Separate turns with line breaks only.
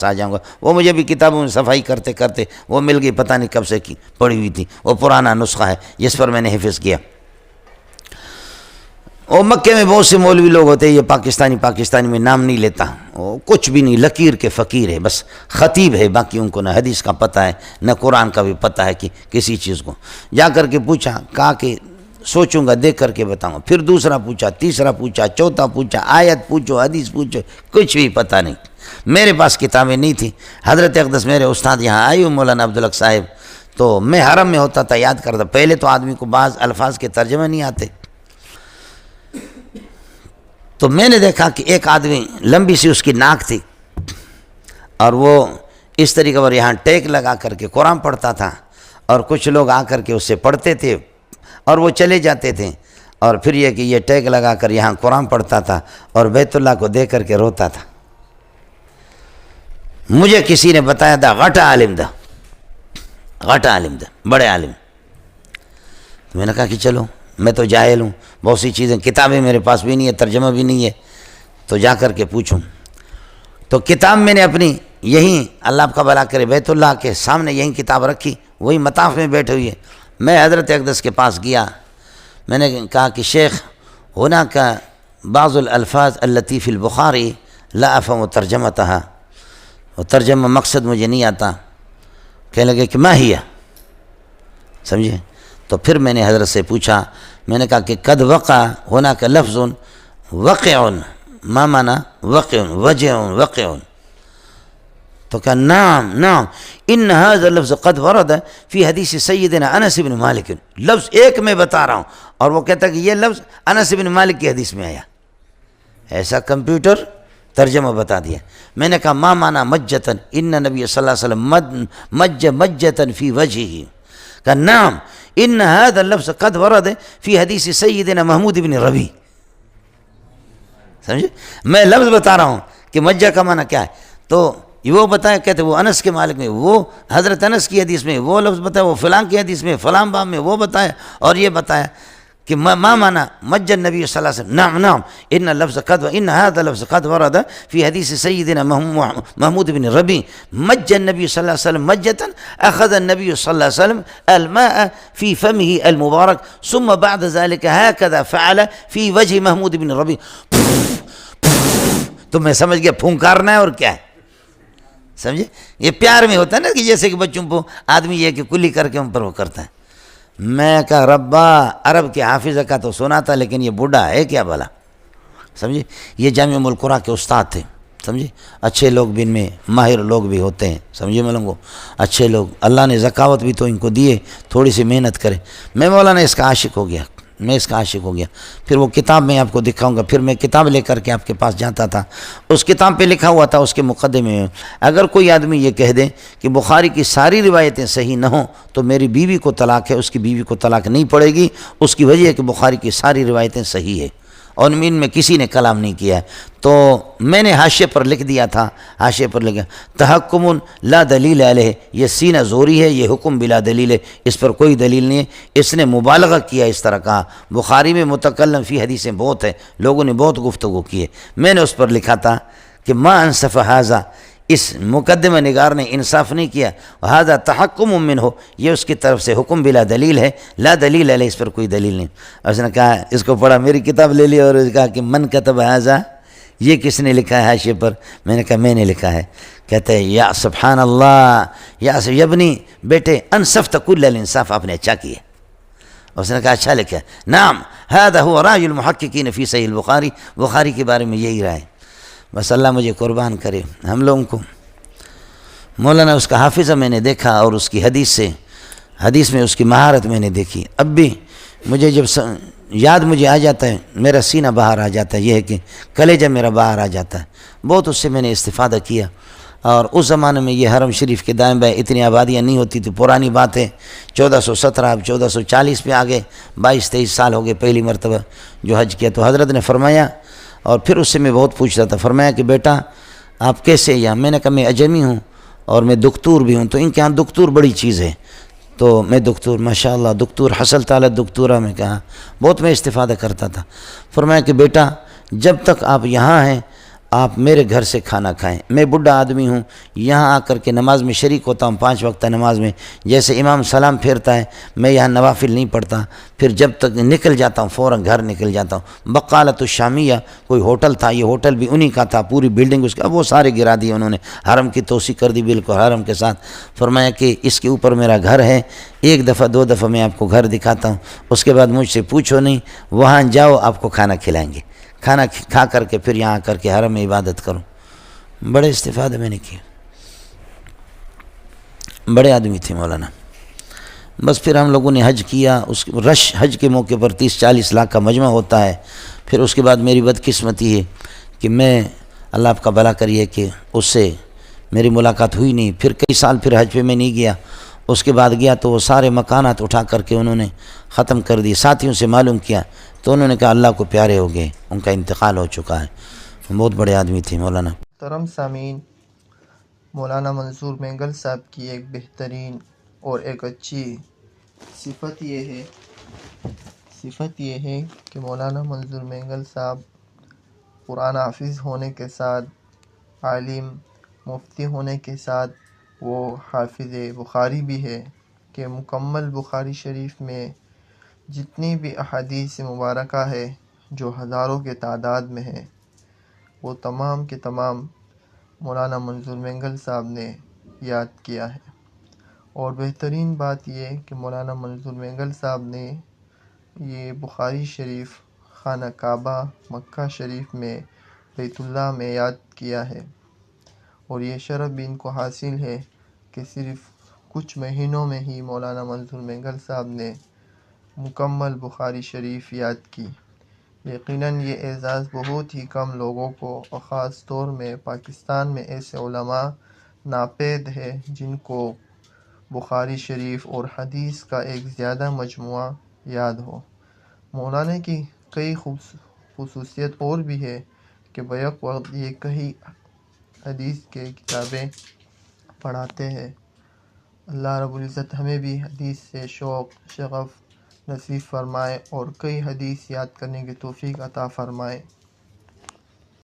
آ جاؤں گا. وہ مجھے بھی کتابوں میں صفائی کرتے کرتے وہ مل گئی، پتہ نہیں کب سے کی پڑی ہوئی تھی. وہ پرانا نسخہ ہے جس پر میں نے حفظ کیا. اور مکے میں بہت سے مولوی لوگ ہوتے ہیں، یہ پاکستانی میں نام نہیں لیتا، وہ کچھ بھی نہیں، لکیر کے فقیر ہے، بس خطیب ہے، باقی ان کو نہ حدیث کا پتہ ہے نہ قرآن کا بھی پتہ ہے کہ کسی چیز کو. جا کر کے پوچھا، کہا کہ سوچوں گا، دیکھ کر کے بتاؤں گا. پھر دوسرا پوچھا، تیسرا پوچھا، چوتھا پوچھا، آیت پوچھو، حدیث پوچھو، کچھ بھی پتہ نہیں. میرے پاس کتابیں نہیں تھیں. حضرت اقدس میرے استاد یہاں آئے مولانا عبدالحق صاحب، تو میں حرم میں ہوتا تھا، یاد کرتا. پہلے تو آدمی کو بعض الفاظ کے ترجمے نہیں آتے، تو میں نے دیکھا کہ ایک آدمی لمبی سی اس کی ناک تھی اور وہ اس طریقے پر یہاں ٹیک لگا کر کے قرآن پڑھتا تھا، اور کچھ لوگ آ کر کے اس سے پڑھتے تھے اور وہ چلے جاتے تھے. اور پھر یہ کہ یہ ٹیک لگا کر یہاں قرآن پڑھتا تھا اور بیت اللہ کو دیکھ کر کے روتا تھا. مجھے کسی نے بتایا تھا غٹا عالم دا، بڑے عالم. میں نے کہا کہ چلو، میں تو جاہل ہوں، بہت سی چیزیں، کتابیں میرے پاس بھی نہیں ہے، ترجمہ بھی نہیں ہے، تو جا کر کے پوچھوں. تو کتاب میں نے اپنی یہیں، اللہ آپ کا بھلا کرے، بیت اللہ کے سامنے یہیں کتاب رکھی، وہی مطاف میں بیٹھے ہوئی ہے. میں حضرت اقدس کے پاس گیا، میں نے کہا کہ شیخ، ہونا کا بعض الالفاظ التي في البخاری لا افهم ترجمتها، وہ ترجمہ مقصد مجھے نہیں آتا. کہنے لگے کہ ما ہی، سمجھے. تو پھر میں نے حضرت سے پوچھا، میں نے کہا کہ قد وقع ہونا کا لفظ وقع، ما معنی وقع، وجع، وقع. تو کہا نعم ان هذا اللفظ قد ورد فی حدیث سیدنا انس بن مالک. لفظ ایک میں بتا رہا ہوں، اور وہ کہتا کہ یہ لفظ انس بن مالک کی حدیث میں آیا. ایسا کمپیوٹر ترجمہ بتا دیا. میں نے کہا ما معنی مجتن، ان نبی صلی اللہ علیہ وسلم مج مجتن فی وجہہ. کہا نعم ان هذا اللفظ قد ورد فی حدیث سیدنا محمود بن ربی. سمجھے، میں لفظ بتا رہا ہوں کہ مجہ کا معنی کیا ہے. تو وہ بتایا، کہتے وہ انس کے مالک میں، وہ حضرت انس کی حدیث میں وہ لفظ بتایا، وہ فلاں کی حدیث میں فلاں باب میں وہ بتایا، اور یہ بتایا کہ ما معنی مج النبی صلی اللہ علیہ وسلم. نعم ان لفظ قد ان هذا لفظ قد ورد فی حدیث سیدنا محمود بن ربی مج النبی صلی اللہ علیہ وسلم مجتا اخذ النبی صلی اللہ علیہ وسلم الماء فی فمه المبارک ثم بعد ذلك هكذا فعل فی وجه محمود بن ربی. تو میں سمجھ گیا پھونکارنا ہے اور کیا ہے، سمجھے. یہ پیار میں ہوتا ہے نا، کہ جیسے کہ بچوں کو آدمی یہ کہ کلی کر کے ان پر وہ کرتا ہے. میں کہا ربا، عرب کے حافظہ کا تو سنا تھا، لیکن یہ بوڑھا ہے کیا بھلا، سمجھے. یہ جامعہ القرآن کے استاد تھے، سمجھے. اچھے لوگ بھی ان میں ماہر لوگ بھی ہوتے ہیں، سمجھے ملنگو، اچھے لوگ. اللہ نے ذکاوت بھی تو ان کو دیے، تھوڑی سی محنت کرے. میں مولانا اس کا عاشق ہو گیا، پھر وہ کتاب میں آپ کو دکھاؤں گا. پھر میں کتاب لے کر کے آپ کے پاس جاتا تھا. اس کتاب پہ لکھا ہوا تھا اس کے مقدمے میں، اگر کوئی آدمی یہ کہہ دے کہ بخاری کی ساری روایتیں صحیح نہ ہوں تو میری بیوی کو طلاق ہے، اس کی بیوی کو طلاق نہیں پڑے گی. اس کی وجہ ہے کہ بخاری کی ساری روایتیں صحیح ہے، اور ان میں کسی نے کلام نہیں کیا ہے. تو میں نے حاشیے پر لکھ دیا تھا، حاشیے پر لکھا تحکم لا دلیل علیہ، یہ سینہ زوری ہے، یہ حکم بلا دلیل ہے، اس پر کوئی دلیل نہیں ہے. اس نے مبالغہ کیا، اس طرح کہا. بخاری میں متکلم فی حدیثیں بہت ہیں، لوگوں نے بہت گفتگو کی ہے. میں نے اس پر لکھا تھا کہ ما انصف ھذا، اس مقدمہ نگار نے انصاف نہیں کیا. ھذا تحکم منہ، یہ اس کی طرف سے حکم بلا دلیل ہے، لا دلیل علیہ، اس پر کوئی دلیل نہیں. اس نے کہا، اس کو پڑھا، میری کتاب لے لی اور کہا کہ من کتب ھذا، یہ کس نے لکھا ہے حاشیے پر. میں نے کہا میں نے لکھا ہے. کہتے ہیں یا سبحان اللہ، یا ابنی، بیٹے انصفت کل الانصاف، آپ نے اچھا کیا. اس نے کہا اچھا لکھا ہے. نعم ھذا هو رأی المحققین فی صحیح البخاری، بخاری کے بارے میں یہی رائے. بس اللہ مجھے قربان کرے ہم لوگوں کو. مولانا اس کا حافظہ میں نے دیکھا، اور اس کی حدیث میں اس کی مہارت میں نے دیکھی. اب بھی مجھے جب یاد مجھے آ جاتا ہے، میرا سینہ باہر آ جاتا ہے، یہ ہے کہ کلیجہ میرا باہر آ جاتا ہے. بہت اس سے میں نے استفادہ کیا. اور اس زمانے میں یہ حرم شریف کے دائیں بائیں اتنی آبادیاں نہیں ہوتی تھی. پرانی بات ہے، 1417، اب 1440 پہ آگے 22-23 سال ہو گئے پہلی مرتبہ جو حج کیا. تو حضرت نے فرمایا، اور پھر اس سے میں بہت پوچھتا تھا، فرمایا کہ بیٹا آپ کیسے یہاں. میں نے کہا میں اجمی ہوں اور میں دکتور بھی ہوں. تو ان کے ہاں دکتور بڑی چیز ہے. تو میں دکتور، ماشاءاللہ دکتور حصل تعالی دکتورہ میں کہا، بہت میں استفادہ کرتا تھا. فرمایا کہ بیٹا جب تک آپ یہاں ہیں آپ میرے گھر سے کھانا کھائیں، میں بڈھا آدمی ہوں، یہاں آ کر کے نماز میں شریک ہوتا ہوں 5 وقتہ نماز میں، جیسے امام سلام پھیرتا ہے میں یہاں نوافل نہیں پڑھتا، پھر جب تک نکل جاتا ہوں فوراً گھر نکل جاتا ہوں۔ بقالۃ الشامیہ کوئی ہوٹل تھا، یہ ہوٹل بھی انہی کا تھا، پوری بلڈنگ اس کا، وہ سارے گرا دیے انہوں نے، حرم کی توسیع کر دی بالکل حرم کے ساتھ۔ فرمایا کہ اس کے اوپر میرا گھر ہے، 1 دفعہ 2 دفعہ میں آپ کو گھر دکھاتا ہوں، اس کے بعد مجھ سے پوچھو نہیں، وہاں جاؤ آپ کو کھانا کھلائیں گے، کھانا کھا کر کے پھر یہاں آ کر کے حرم میں عبادت کرو۔ بڑے استفادے میں نے کیے، بڑے آدمی تھے مولانا۔ بس پھر ہم لوگوں نے حج کیا، اس رش حج کے موقع پر 30-40 لاکھ کا مجمع ہوتا ہے۔ پھر اس کے بعد میری بدقسمتی ہے کہ میں، اللہ آپ کا بھلا کریے، کہ اس سے میری ملاقات ہوئی نہیں، پھر کئی سال پھر حج پہ میں نہیں گیا۔ اس کے بعد گیا تو وہ سارے مکانات اٹھا کر کے انہوں نے ختم کر دی۔ ساتھیوں سے معلوم کیا تو انہوں نے کہا اللہ کو پیارے ہو گئے، ان کا انتقال ہو چکا ہے۔ بہت بڑے آدمی تھے مولانا۔
محترم سامعین، مولانا منظور مینگل صاحب کی ایک بہترین اور ایک اچھی صفت یہ ہے کہ مولانا منظور مینگل صاحب قرآن حافظ ہونے کے ساتھ، عالم مفتی ہونے کے ساتھ، وہ حافظ بخاری بھی ہے کہ مکمل بخاری شریف میں جتنی بھی احادیث مبارکہ ہے جو ہزاروں کے تعداد میں ہے، وہ تمام کے تمام مولانا منظور مینگل صاحب نے یاد کیا ہے۔ اور بہترین بات یہ کہ مولانا منظور مینگل صاحب نے یہ بخاری شریف خانہ کعبہ مکہ شریف میں بیت اللہ میں یاد کیا ہے، اور یہ شرف بھی ان کو حاصل ہے کہ صرف کچھ مہینوں میں ہی مولانا منظور مینگل صاحب نے مکمل بخاری شریف یاد کی۔ یقیناً یہ اعزاز بہت ہی کم لوگوں کو، اور خاص طور میں پاکستان میں ایسے علماء ناپید ہے جن کو بخاری شریف اور حدیث کا ایک زیادہ مجموعہ یاد ہو۔ مولانا کی کئی خصوصیت اور بھی ہے کہ بیک وقت یہ کئی حدیث کے کتابیں پڑھاتے ہیں۔ اللہ رب العزت ہمیں بھی حدیث سے شوق شغف نصیب فرمائے اور کئی حدیث یاد کرنے کی توفیق عطا فرمائے۔